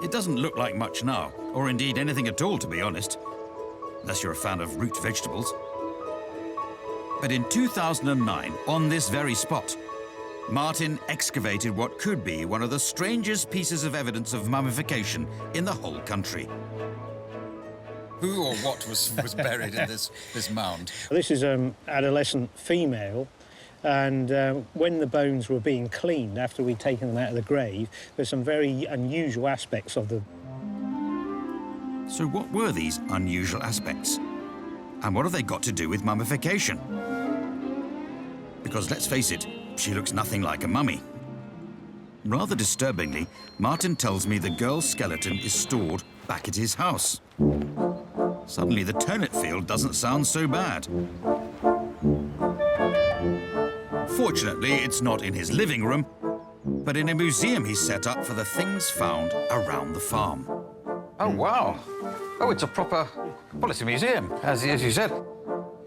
It doesn't look like much now, or indeed anything at all, to be honest, unless you're a fan of root vegetables. But in 2009, on this very spot, Martin excavated what could be one of the strangest pieces of evidence of mummification in the whole country. Who or what was buried in this mound? This is an adolescent female, and when the bones were being cleaned after we'd taken them out of the grave, there's some very unusual aspects of them. So what were these unusual aspects? And what have they got to do with mummification? Because let's face it, she looks nothing like a mummy. Rather disturbingly, Martin tells me the girl's skeleton is stored back at his house. Suddenly, the turnip field doesn't sound so bad. Fortunately, it's not in his living room, but in a museum he's set up for the things found around the farm. Oh, wow. Oh, it's a proper... well, it's a museum, as you said.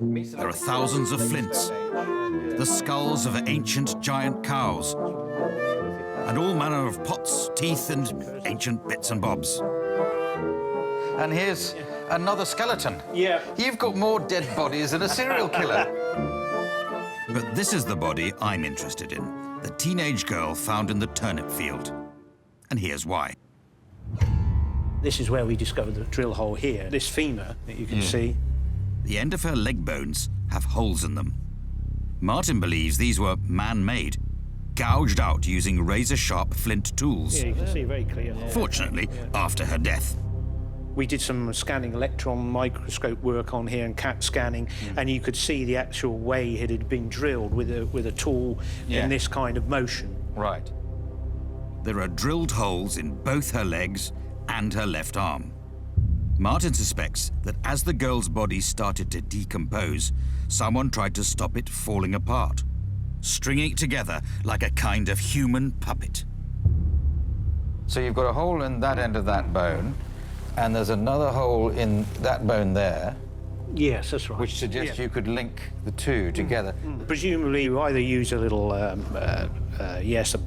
There are thousands of flints, the skulls of ancient giant cows, and all manner of pots, teeth, and ancient bits and bobs. And here's another skeleton. Yeah. You've got more dead bodies than a serial killer. But this is the body I'm interested in, the teenage girl found in the turnip field. And here's why. This is where we discovered the drill hole here. This femur that you can see. The end of her leg bones have holes in them. Martin believes these were man-made, gouged out using razor-sharp flint tools. Yeah, you can see a very clear hole. Fortunately, after her death. We did some scanning electron microscope work on here and CAT scanning, and you could see the actual way it had been drilled with a tool in this kind of motion. Right. There are drilled holes in both her legs and her left arm. Martin suspects that as the girl's body started to decompose, someone tried to stop it falling apart, stringing it together like a kind of human puppet. So you've got a hole in that end of that bone, and there's another hole in that bone there, Yes, that's right. which suggests you could link the two together. Presumably, you either use a little, a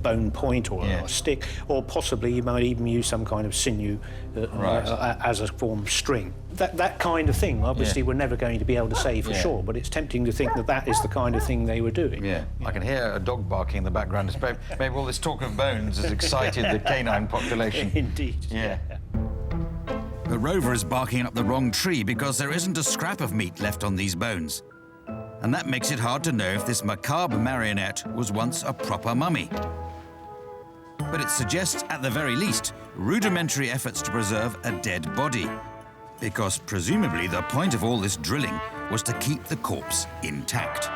bone point or a stick, or possibly you might even use some kind of sinew as a form of string. That kind of thing, obviously, we're never going to be able to say for sure, but it's tempting to think that that is the kind of thing they were doing. Yeah, I can hear a dog barking in the background. Maybe all this talk of bones has excited the canine population. Indeed. Yeah. The rover is barking up the wrong tree because there isn't a scrap of meat left on these bones. And that makes it hard to know if this macabre marionette was once a proper mummy. But it suggests, at the very least, rudimentary efforts to preserve a dead body. Because presumably the point of all this drilling was to keep the corpse intact.